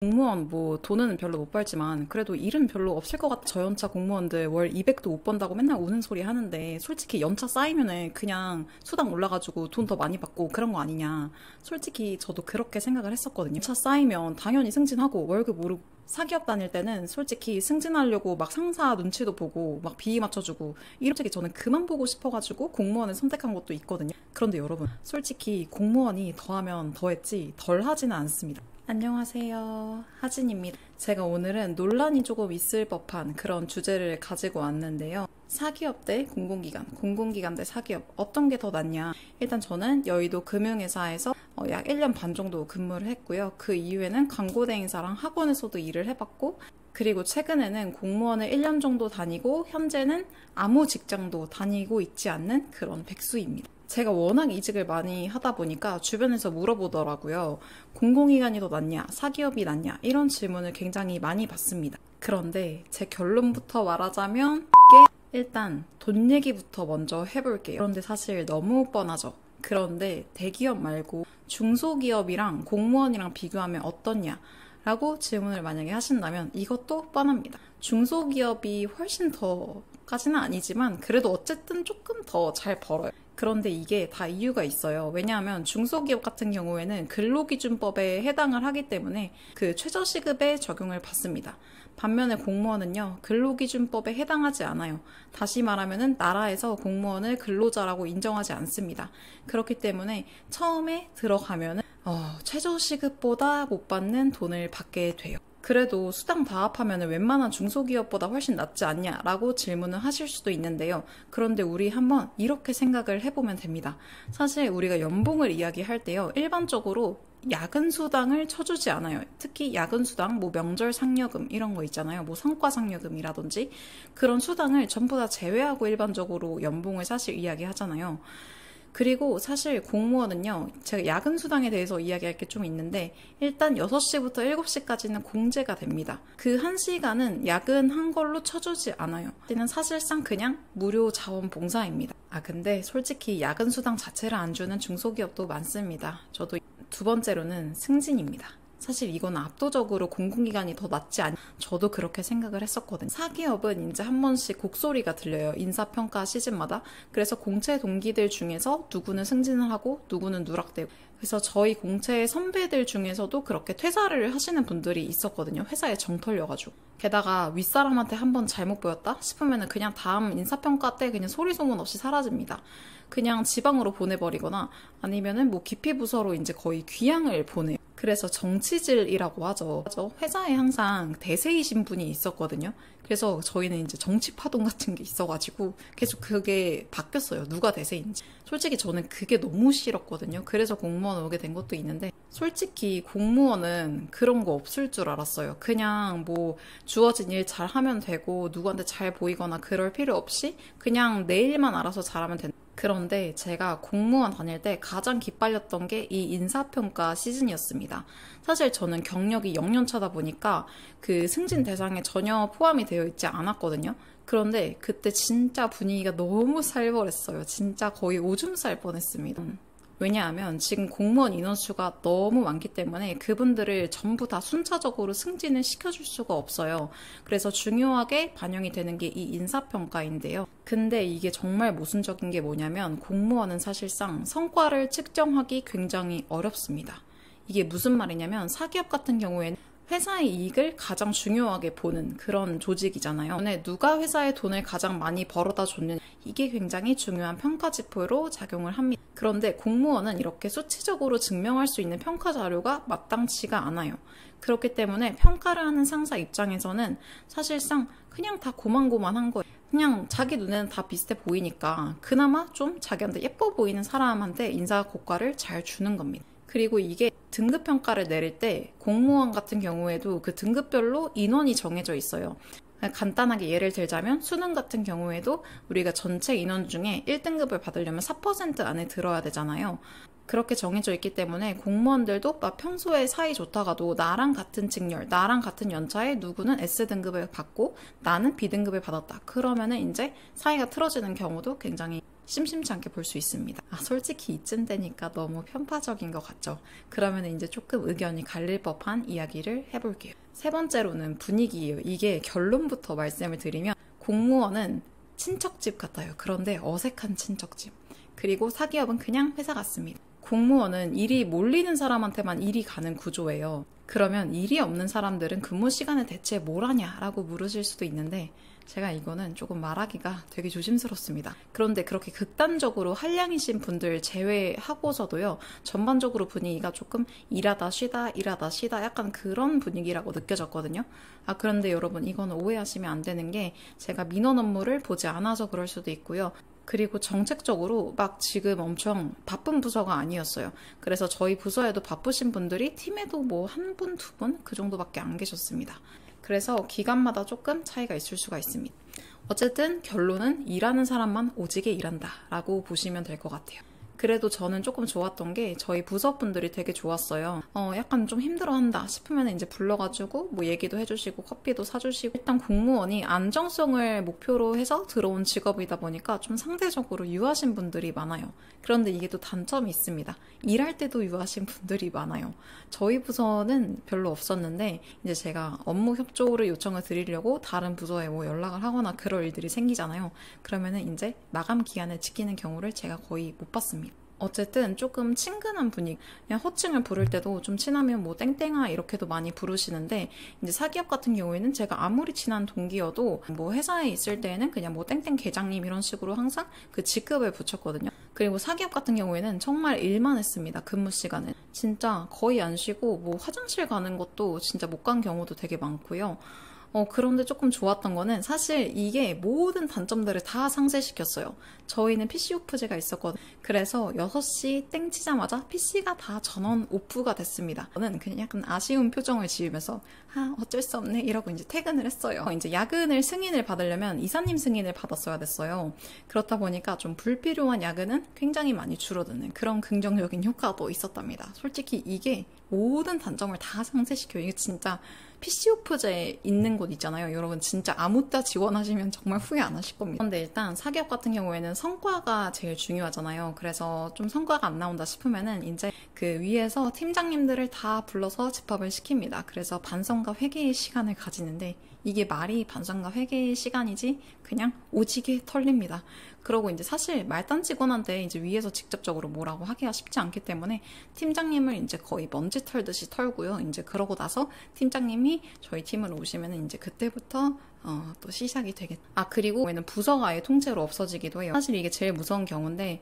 공무원 뭐 돈은 별로 못 벌지만 그래도 일은 별로 없을 것 같아. 저연차 공무원들 월 200도 못 번다고 맨날 우는 소리 하는데 솔직히 연차 쌓이면은 그냥 수당 올라가지고 돈 더 많이 받고 그런 거 아니냐. 솔직히 저도 그렇게 생각을 했었거든요. 연차 쌓이면 당연히 승진하고 월급 오르고 사기업 다닐 때는 솔직히 승진하려고 막 상사 눈치도 보고 막 비위 맞춰주고 이렇게 저는 그만 보고 싶어가지고 공무원을 선택한 것도 있거든요. 그런데 여러분 솔직히 공무원이 더하면 더했지 덜 하지는 않습니다. 안녕하세요. 하진입니다. 제가 오늘은 논란이 조금 있을 법한 그런 주제를 가지고 왔는데요. 사기업 대 공공기관, 공공기관 대 사기업 어떤 게 더 낫냐? 일단 저는 여의도 금융회사에서 약 1년 반 정도 근무를 했고요. 그 이후에는 광고대행사랑 학원에서도 일을 해봤고 그리고 최근에는 공무원을 1년 정도 다니고 현재는 아무 직장도 다니고 있지 않는 그런 백수입니다. 제가 워낙 이직을 많이 하다 보니까 주변에서 물어보더라고요. 공공기관이 더 낫냐, 사기업이 낫냐 이런 질문을 굉장히 많이 받습니다. 그런데 제 결론부터 말하자면 일단 돈 얘기부터 먼저 해볼게요. 그런데 사실 너무 뻔하죠. 그런데 대기업 말고 중소기업이랑 공무원이랑 비교하면 어떻냐? 라고 질문을 만약에 하신다면 이것도 뻔합니다. 중소기업이 훨씬 더까지는 아니지만 그래도 어쨌든 조금 더 잘 벌어요. 그런데 이게 다 이유가 있어요. 왜냐하면 중소기업 같은 경우에는 근로기준법에 해당을 하기 때문에 그 최저시급에 적용을 받습니다. 반면에 공무원은요, 근로기준법에 해당하지 않아요. 다시 말하면은 나라에서 공무원을 근로자라고 인정하지 않습니다. 그렇기 때문에 처음에 들어가면은 최저시급보다 못 받는 돈을 받게 돼요. 그래도 수당 다 합하면 웬만한 중소기업보다 훨씬 낫지 않냐라고 질문을 하실 수도 있는데요. 그런데 우리 한번 이렇게 생각을 해보면 됩니다. 사실 우리가 연봉을 이야기할 때요. 일반적으로 야근 수당을 쳐주지 않아요. 특히 야근 수당, 뭐 명절 상여금 이런 거 있잖아요. 뭐 성과 상여금이라든지 그런 수당을 전부 다 제외하고 일반적으로 연봉을 사실 이야기하잖아요. 그리고 사실 공무원은요, 제가 야근 수당에 대해서 이야기할 게 좀 있는데, 일단 6시부터 7시까지는 공제가 됩니다. 그 1시간은 야근한 걸로 쳐주지 않아요. 이는 사실상 그냥 무료 자원봉사입니다. 근데 솔직히 야근 수당 자체를 안 주는 중소기업도 많습니다. 저도 두 번째로는 승진입니다. 사실 이건 압도적으로 공공기관이 더 낫지 않. 저도 그렇게 생각을 했었거든요. 사기업은 이제 한 번씩 곡소리가 들려요. 인사평가 시즌마다. 그래서 공채 동기들 중에서 누구는 승진을 하고 누구는 누락되고. 그래서 저희 공채 선배들 중에서도 그렇게 퇴사를 하시는 분들이 있었거든요. 회사에 정 털려가지고. 게다가 윗사람한테 한 번 잘못 보였다 싶으면 그냥 다음 인사평가 때 그냥 소리소문 없이 사라집니다. 그냥 지방으로 보내버리거나 아니면은 뭐 기피부서로 이제 거의 귀향을 보내요. 그래서 정치질이라고 하죠. 회사에 항상 대세이신 분이 있었거든요. 그래서 저희는 이제 정치 파동 같은 게 있어가지고 계속 그게 바뀌었어요. 누가 대세인지. 솔직히 저는 그게 너무 싫었거든요. 그래서 공무원 오게 된 것도 있는데 솔직히 공무원은 그런 거 없을 줄 알았어요. 그냥 뭐 주어진 일 잘하면 되고 누구한테 잘 보이거나 그럴 필요 없이 그냥 내 일만 알아서 잘하면 된다. 그런데 제가 공무원 다닐 때 가장 기빨렸던 게 이 인사평가 시즌이었습니다. 사실 저는 경력이 0년 차다 보니까 그 승진 대상에 전혀 포함이 되어 있지 않았거든요. 그런데 그때 진짜 분위기가 너무 살벌했어요. 진짜 거의 오줌 쌀 뻔했습니다. 왜냐하면 지금 공무원 인원수가 너무 많기 때문에 그분들을 전부 다 순차적으로 승진을 시켜줄 수가 없어요. 그래서 중요하게 반영이 되는 게 이 인사평가인데요. 근데 이게 정말 모순적인 게 뭐냐면 공무원은 사실상 성과를 측정하기 굉장히 어렵습니다. 이게 무슨 말이냐면 사기업 같은 경우에는 회사의 이익을 가장 중요하게 보는 그런 조직이잖아요. 누가 회사에 돈을 가장 많이 벌어다 줬느냐 이게 굉장히 중요한 평가지표로 작용을 합니다. 그런데 공무원은 이렇게 수치적으로 증명할 수 있는 평가 자료가 마땅치가 않아요. 그렇기 때문에 평가를 하는 상사 입장에서는 사실상 그냥 다 고만고만한 거예요. 그냥 자기 눈에는 다 비슷해 보이니까 그나마 좀 자기한테 예뻐 보이는 사람한테 인사고과를 잘 주는 겁니다. 그리고 이게 등급평가를 내릴 때 공무원 같은 경우에도 그 등급별로 인원이 정해져 있어요. 간단하게 예를 들자면 수능 같은 경우에도 우리가 전체 인원 중에 1등급을 받으려면 4% 안에 들어야 되잖아요. 그렇게 정해져 있기 때문에 공무원들도 막 평소에 사이 좋다가도 나랑 같은 직렬, 나랑 같은 연차에 누구는 S등급을 받고 나는 B등급을 받았다. 그러면은 이제 사이가 틀어지는 경우도 굉장히 심심치 않게 볼 수 있습니다. 솔직히 이쯤 되니까 너무 편파적인 것 같죠? 그러면 이제 조금 의견이 갈릴 법한 이야기를 해볼게요. 세 번째로는 분위기예요. 이게 결론부터 말씀을 드리면 공무원은 친척집 같아요. 그런데 어색한 친척집. 그리고 사기업은 그냥 회사 같습니다. 공무원은 일이 몰리는 사람한테만 일이 가는 구조예요. 그러면 일이 없는 사람들은 근무 시간에 대체 뭘 하냐라고 물으실 수도 있는데 제가 이거는 조금 말하기가 되게 조심스럽습니다. 그런데 그렇게 극단적으로 한량이신 분들 제외하고서도요, 전반적으로 분위기가 조금 일하다 쉬다 일하다 쉬다 약간 그런 분위기라고 느껴졌거든요. 그런데 여러분 이거는 오해하시면 안 되는 게 제가 민원 업무를 보지 않아서 그럴 수도 있고요. 그리고 정책적으로 막 지금 엄청 바쁜 부서가 아니었어요. 그래서 저희 부서에도 바쁘신 분들이 팀에도 뭐 한 분, 두 분 그 정도밖에 안 계셨습니다. 그래서 기간마다 조금 차이가 있을 수가 있습니다. 어쨌든 결론은 일하는 사람만 오지게 일한다 라고 보시면 될 것 같아요. 그래도 저는 조금 좋았던 게 저희 부서분들이 되게 좋았어요. 약간 좀 힘들어한다 싶으면 이제 불러가지고 뭐 얘기도 해주시고 커피도 사주시고, 일단 공무원이 안정성을 목표로 해서 들어온 직업이다 보니까 좀 상대적으로 유하신 분들이 많아요. 그런데 이게 또 단점이 있습니다. 일할 때도 유하신 분들이 많아요. 저희 부서는 별로 없었는데 이제 제가 업무 협조를 요청을 드리려고 다른 부서에 뭐 연락을 하거나 그럴 일들이 생기잖아요. 그러면은 이제 마감 기한을 지키는 경우를 제가 거의 못 봤습니다. 어쨌든 조금 친근한 분위기, 그냥 호칭을 부를 때도 좀 친하면 뭐 땡땡아 이렇게도 많이 부르시는데, 이제 사기업 같은 경우에는 제가 아무리 친한 동기여도 뭐 회사에 있을 때에는 그냥 뭐 땡땡 계장님 이런 식으로 항상 그 직급을 붙였거든요. 그리고 사기업 같은 경우에는 정말 일만 했습니다. 근무 시간은 진짜 거의 안 쉬고 뭐 화장실 가는 것도 진짜 못 간 경우도 되게 많고요. 그런데 조금 좋았던 거는 사실 이게 모든 단점들을 다 상쇄시켰어요. 저희는 PC 오프제가 있었거든요. 그래서 6시 땡 치자마자 PC가 다 전원 오프가 됐습니다. 저는 그냥 약간 아쉬운 표정을 지으면서 어쩔 수 없네 이러고 이제 퇴근을 했어요. 이제 야근을 승인을 받으려면 이사님 승인을 받았어야 됐어요. 그렇다 보니까 좀 불필요한 야근은 굉장히 많이 줄어드는 그런 긍정적인 효과도 있었답니다. 솔직히 이게 모든 단점을 다 상쇄시켜요. 이게 진짜 PC 오프제 있는 곳 있잖아요. 여러분 진짜 아무따 지원하시면 정말 후회 안 하실 겁니다. 그런데 일단 사기업 같은 경우에는 성과가 제일 중요하잖아요. 그래서 좀 성과가 안 나온다 싶으면은 이제 그 위에서 팀장님들을 다 불러서 집합을 시킵니다. 그래서 반성과 회개의 시간을 가지는데 이게 말이 반성과 회개의 시간이지 그냥 오지게 털립니다. 그러고 이제 사실 말단 직원한테 이제 위에서 직접적으로 뭐라고 하기가 쉽지 않기 때문에 팀장님을 이제 거의 먼지 털듯이 털고요. 이제 그러고 나서 팀장님이 저희 팀으로 오시면은 이제 그때부터 또 시작이 되겠. 그리고 부서가 아예 통째로 없어지기도 해요. 사실 이게 제일 무서운 경우인데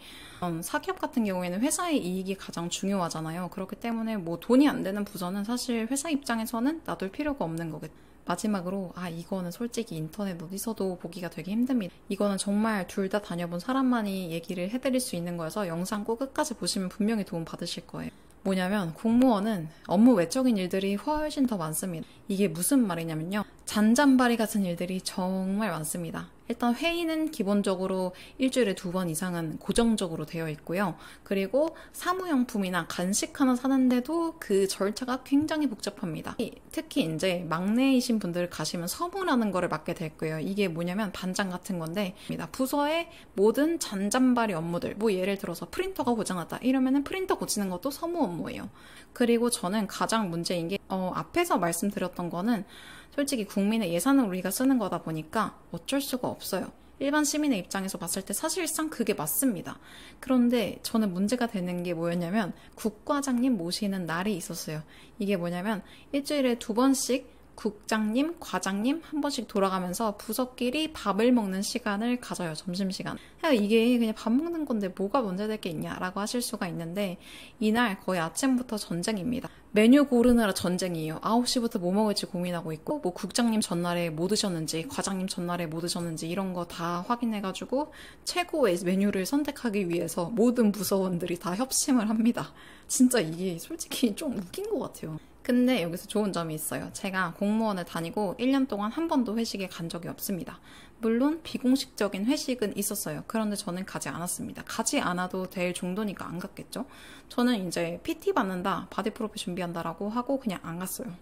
사기업 같은 경우에는 회사의 이익이 가장 중요하잖아요. 그렇기 때문에 뭐 돈이 안 되는 부서는 사실 회사 입장에서는 놔둘 필요가 없는 거겠죠. 마지막으로 이거는 솔직히 인터넷 어디서도 보기가 되게 힘듭니다. 이거는 정말 둘 다 다녀본 사람만이 얘기를 해드릴 수 있는 거여서 영상 꼭 끝까지 보시면 분명히 도움 받으실 거예요. 뭐냐면 공무원은 업무 외적인 일들이 훨씬 더 많습니다. 이게 무슨 말이냐면요. 잔잔바리 같은 일들이 정말 많습니다. 일단 회의는 기본적으로 일주일에 2번 이상은 고정적으로 되어 있고요. 그리고 사무용품이나 간식 하나 사는데도 그 절차가 굉장히 복잡합니다. 특히 이제 막내이신 분들 가시면 서무라는 거를 맡게 될 거예요. 이게 뭐냐면 반장 같은 건데 부서의 모든 잔잔바리 업무들, 뭐 예를 들어서 프린터가 고장났다 이러면은 프린터 고치는 것도 서무 업무예요. 그리고 저는 가장 문제인 게 앞에서 말씀드렸던 거는 솔직히 국민의 예산을 우리가 쓰는 거다 보니까 어쩔 수가 없어요. 일반 시민의 입장에서 봤을 때 사실상 그게 맞습니다. 그런데 저는 문제가 되는 게 뭐였냐면 국과장님 모시는 날이 있었어요. 이게 뭐냐면 일주일에 2번씩 국장님, 과장님 한 번씩 돌아가면서 부서끼리 밥을 먹는 시간을 가져요. 점심시간. 이게 그냥 밥 먹는 건데 뭐가 문제될 게 있냐라고 하실 수가 있는데 이날 거의 아침부터 전쟁입니다. 메뉴 고르느라 전쟁이에요. 9시부터 뭐 먹을지 고민하고 있고 뭐 국장님 전날에 뭐 드셨는지 과장님 전날에 뭐 드셨는지 이런 거 다 확인해가지고 최고의 메뉴를 선택하기 위해서 모든 부서원들이 다 협심을 합니다. 진짜 이게 솔직히 좀 웃긴 것 같아요. 근데 여기서 좋은 점이 있어요. 제가 공무원을 다니고 1년 동안 한 번도 회식에 간 적이 없습니다. 물론 비공식적인 회식은 있었어요. 그런데 저는 가지 않았습니다. 가지 않아도 될 정도니까 안 갔겠죠? 저는 이제 PT 받는다, 바디 프로필 준비한다라고 하고 그냥 안 갔어요.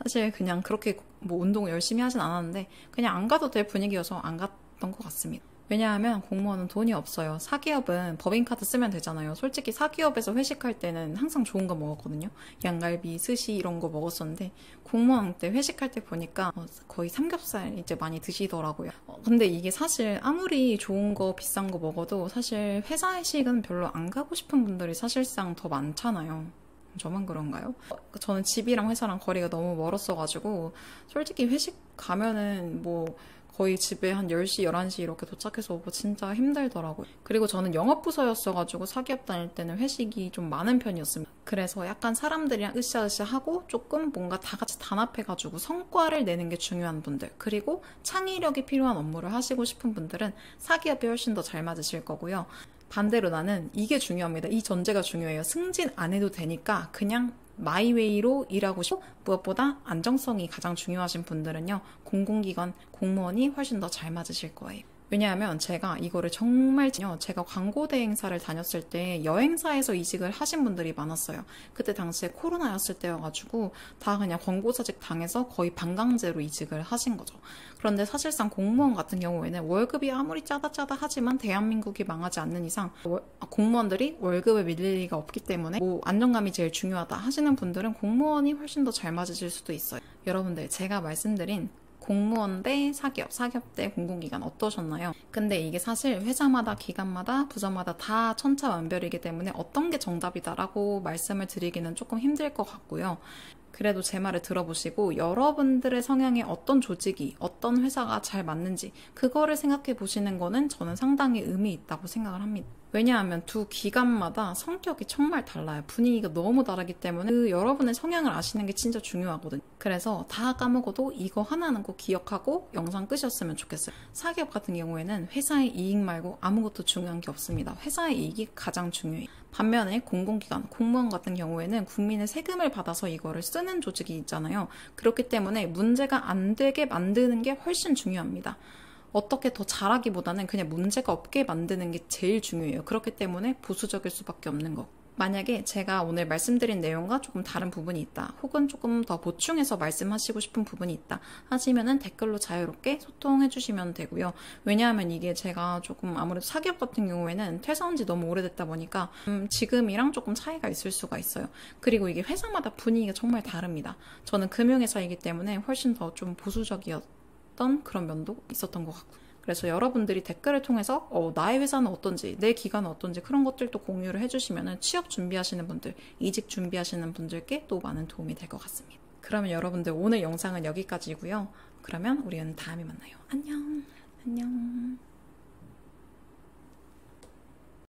사실 그냥 그렇게 뭐 운동을 열심히 하진 않았는데 그냥 안 가도 될 분위기여서 안 갔던 것 같습니다. 왜냐하면 공무원은 돈이 없어요. 사기업은 법인카드 쓰면 되잖아요. 솔직히 사기업에서 회식할 때는 항상 좋은 거 먹었거든요. 양갈비, 스시 이런 거 먹었었는데 공무원 때 회식할 때 보니까 거의 삼겹살 이제 많이 드시더라고요. 근데 이게 사실 아무리 좋은 거 비싼 거 먹어도 사실 회사 회식은 별로 안 가고 싶은 분들이 사실상 더 많잖아요. 저만 그런가요? 저는 집이랑 회사랑 거리가 너무 멀었어가지고 솔직히 회식 가면은 뭐 거의 집에 한 10시, 11시 이렇게 도착해서 오고 진짜 힘들더라고요. 그리고 저는 영업부서였어가지고 사기업 다닐 때는 회식이 좀 많은 편이었습니다. 그래서 약간 사람들이랑 으쌰으쌰 하고 조금 뭔가 다 같이 단합해가지고 성과를 내는 게 중요한 분들, 그리고 창의력이 필요한 업무를 하시고 싶은 분들은 사기업이 훨씬 더 잘 맞으실 거고요. 반대로 나는 이게 중요합니다. 이 전제가 중요해요. 승진 안 해도 되니까 그냥 마이웨이로 일하고 싶고 무엇보다 안정성이 가장 중요하신 분들은요. 공공기관 공무원이 훨씬 더 잘 맞으실 거예요. 왜냐하면 제가 이거를 정말 제가 광고대 행사를 다녔을 때 여행사에서 이직을 하신 분들이 많았어요. 그때 당시에 코로나였을 때여가지고 다 그냥 광고사직 당해서 거의 반강제로 이직을 하신 거죠. 그런데 사실상 공무원 같은 경우에는 월급이 아무리 짜다 하지만 대한민국이 망하지 않는 이상 공무원들이 월급을 밀릴 리가 없기 때문에 뭐 안정감이 제일 중요하다 하시는 분들은 공무원이 훨씬 더 잘 맞으실 수도 있어요. 여러분들 제가 말씀드린 공무원 대 사기업, 사기업 대 공공기관 어떠셨나요? 근데 이게 사실 회사마다 기관마다 부서마다 다 천차만별이기 때문에 어떤 게 정답이다라고 말씀을 드리기는 조금 힘들 것 같고요. 그래도 제 말을 들어보시고 여러분들의 성향에 어떤 조직이, 어떤 회사가 잘 맞는지 그거를 생각해 보시는 거는 저는 상당히 의미 있다고 생각을 합니다. 왜냐하면 두 기관마다 성격이 정말 달라요. 분위기가 너무 다르기 때문에 그 여러분의 성향을 아시는 게 진짜 중요하거든요. 그래서 다 까먹어도 이거 하나는 꼭 기억하고 영상 끄셨으면 좋겠어요. 사기업 같은 경우에는 회사의 이익 말고 아무것도 중요한 게 없습니다. 회사의 이익이 가장 중요해요. 반면에 공공기관, 공무원 같은 경우에는 국민의 세금을 받아서 이거를 쓰는 조직이 있잖아요. 그렇기 때문에 문제가 안 되게 만드는 게 훨씬 중요합니다. 어떻게 더 잘하기보다는 그냥 문제가 없게 만드는 게 제일 중요해요. 그렇기 때문에 보수적일 수밖에 없는 거. 만약에 제가 오늘 말씀드린 내용과 조금 다른 부분이 있다, 혹은 조금 더 보충해서 말씀하시고 싶은 부분이 있다 하시면은 댓글로 자유롭게 소통해 주시면 되고요. 왜냐하면 이게 제가 조금 아무래도 사기업 같은 경우에는 퇴사한 지 너무 오래됐다 보니까 지금이랑 조금 차이가 있을 수가 있어요. 그리고 이게 회사마다 분위기가 정말 다릅니다. 저는 금융회사이기 때문에 훨씬 더 좀 보수적이었던 그런 면도 있었던 것 같고, 그래서 여러분들이 댓글을 통해서 나의 회사는 어떤지, 내 기관은 어떤지 그런 것들도 공유를 해주시면 취업 준비하시는 분들, 이직 준비하시는 분들께 또 많은 도움이 될 것 같습니다. 그러면 여러분들 오늘 영상은 여기까지고요. 그러면 우리는 다음에 만나요. 안녕. 안녕.